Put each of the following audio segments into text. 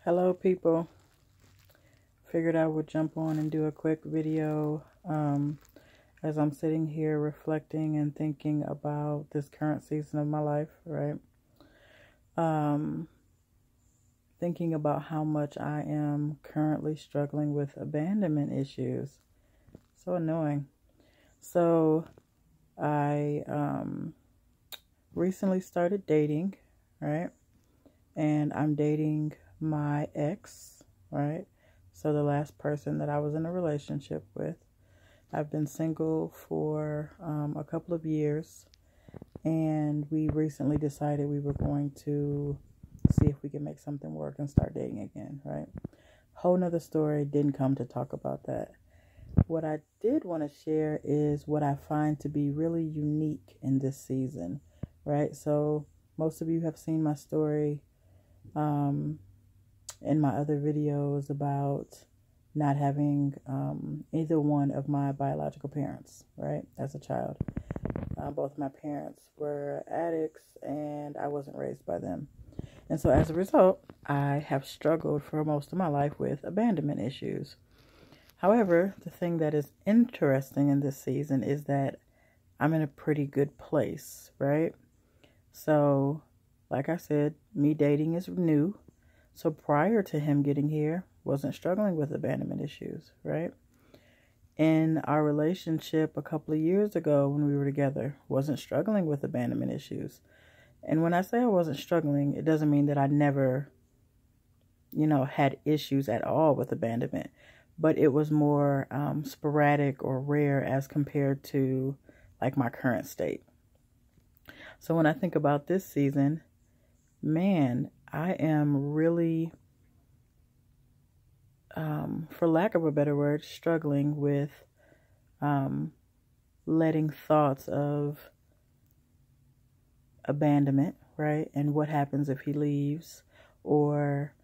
Hello people, figured I would jump on and do a quick video as I'm sitting here reflecting and thinking about this current season of my life, right? Thinking about how much I am currently struggling with abandonment issues. So annoying. So I recently started dating, right? And I'm dating my ex, right? So the last person that I was in a relationship with. I've been single for a couple of years, and we recently decided we were going to see if we could make something work and start dating again, right? Whole nother story, didn't come to talk about that. What I did want to share is what I find to be really unique in this season, right? So most of you have seen my story in my other videos about not having either one of my biological parents, right, as a child. Both my parents were addicts, and I wasn't raised by them. And so as a result, I have struggled for most of my life with abandonment issues. However, the thing that is interesting in this season is that I'm in a pretty good place, right? So, like I said, me dating is new. So prior to him getting here, wasn't struggling with abandonment issues, right? In our relationship a couple of years ago when we were together, wasn't struggling with abandonment issues. And when I say I wasn't struggling, it doesn't mean that I never, had issues at all with abandonment. But it was more sporadic or rare as compared to like my current state. So when I think about this season, man, I am really, for lack of a better word, struggling with letting thoughts of abandonment, right? And what happens if he leaves, or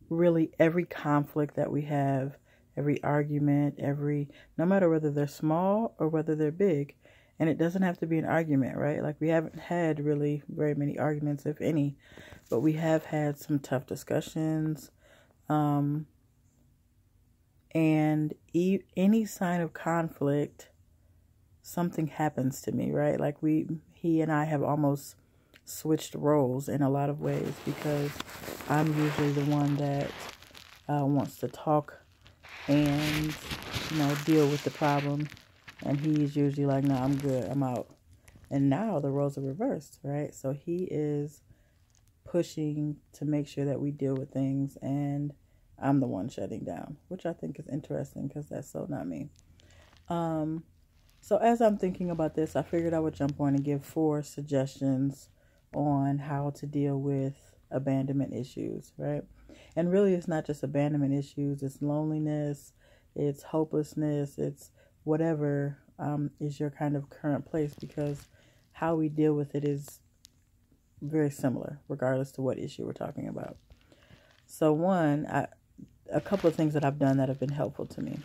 really every conflict that we have, every argument, no matter whether they're small or whether they're big. And it doesn't have to be an argument, right? Like, we haven't had really very many arguments, if any, but we have had some tough discussions. And any sign of conflict, something happens to me, right? Like he and I have almost switched roles in a lot of ways, because I'm usually the one that wants to talk and, deal with the problem. And he's usually like, no, I'm good, I'm out. And now the roles are reversed, right? So he is pushing to make sure that we deal with things, and I'm the one shutting down, which I think is interesting because that's so not me. So as I'm thinking about this, I figured I would jump on and give 4 suggestions on how to deal with abandonment issues, right? And really, it's not just abandonment issues. It's loneliness, it's hopelessness, it's whatever is your kind of current place, because how we deal with it is very similar, regardless to what issue we're talking about. So a couple of things that I've done that have been helpful to me.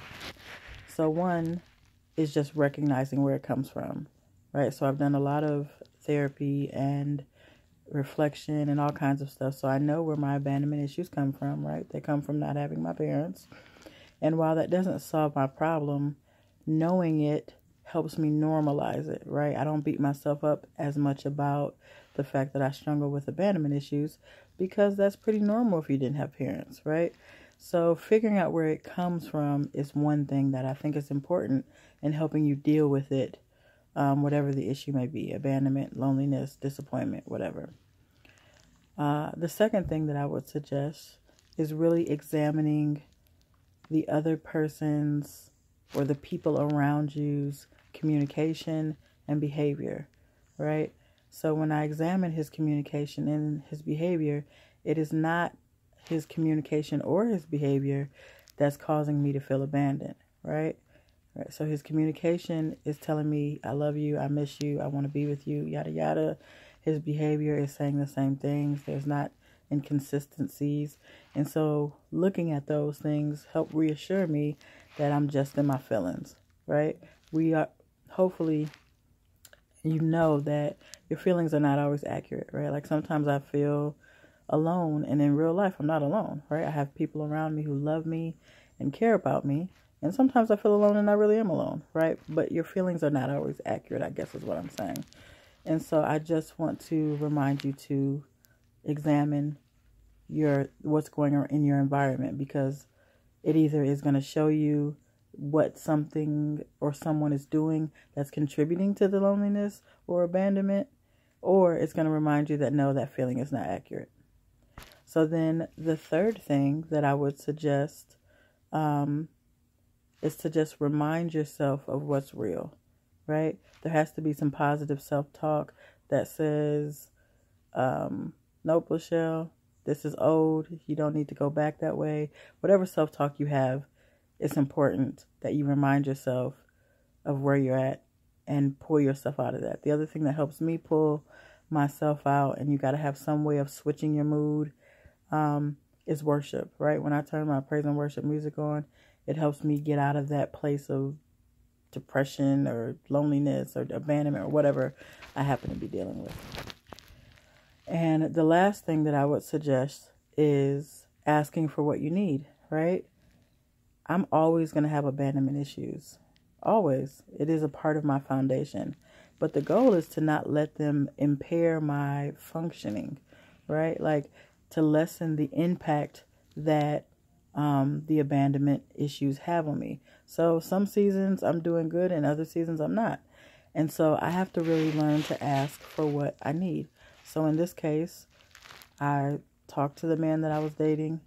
So one is just recognizing where it comes from, right? So I've done a lot of therapy and reflection and all kinds of stuff. So I know where my abandonment issues come from, right? They come from not having my parents. And while that doesn't solve my problem, knowing it helps me normalize it, right? I don't beat myself up as much about the fact that I struggle with abandonment issues, because that's pretty normal if you didn't have parents, right? So figuring out where it comes from is one thing that I think is important in helping you deal with it, whatever the issue may be: abandonment, loneliness, disappointment, whatever. The second thing that I would suggest is really examining the other person's or the people around you's communication and behavior, right? So when I examine his communication and his behavior, it is not his communication or his behavior that's causing me to feel abandoned, right? So his communication is telling me, I love you, I miss you, I want to be with you, yada, yada. His behavior is saying the same things. There's not inconsistencies. And so looking at those things help reassure me that I'm just in my feelings, right? We are, hopefully, that your feelings are not always accurate, right? Like sometimes I feel alone. And in real life, I'm not alone, right? I have people around me who love me and care about me. And sometimes I feel alone and I really am alone, right? But your feelings are not always accurate, I guess is what I'm saying. And so I just want to remind you to examine what's going on in your environment, because it either is going to show you what something or someone is doing that's contributing to the loneliness or abandonment, or it's going to remind you that no, that feeling is not accurate. So then the third thing that I would suggest is to just remind yourself of what's real, right? There has to be some positive self-talk that says, nope, Lachelle, this is old. You don't need to go back that way. Whatever self-talk you have, it's important that you remind yourself of where you're at and pull yourself out of that. The other thing that helps me pull myself out, and you got to have some way of switching your mood, is worship, right? When I turn my praise and worship music on, it helps me get out of that place of depression or loneliness or abandonment or whatever I happen to be dealing with. And the last thing that I would suggest is asking for what you need, right? I'm always going to have abandonment issues. Always. It is a part of my foundation. But the goal is to not let them impair my functioning, right? Like to lessen the impact that the abandonment issues have on me. So some seasons I'm doing good and other seasons I'm not. And so I have to really learn to ask for what I need. So in this case, I talked to the man that I was dating.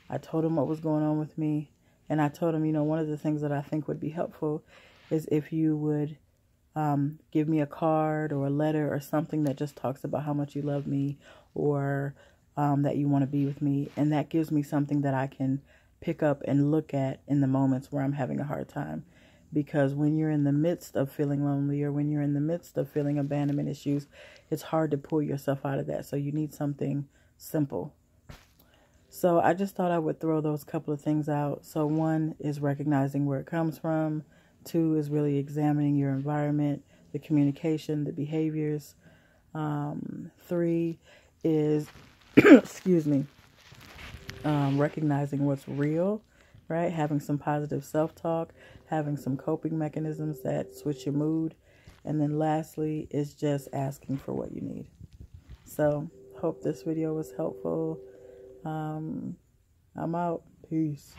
I told him what was going on with me. And I told him, one of the things that I think would be helpful is if you would give me a card or a letter or something that just talks about how much you love me, or that you want to be with me. And that gives me something that I can pick up and look at in the moments where I'm having a hard time. Because when you're in the midst of feeling lonely, or when you're in the midst of feeling abandonment issues, it's hard to pull yourself out of that. So you need something simple. So I just thought I would throw those couple of things out. So 1 is recognizing where it comes from. 2 is really examining your environment, the communication, the behaviors. 3 is, recognizing what's real, right? Having some positive self-talk, having some coping mechanisms that switch your mood. And then lastly is just asking for what you need. So hope this video was helpful. I'm out. Peace.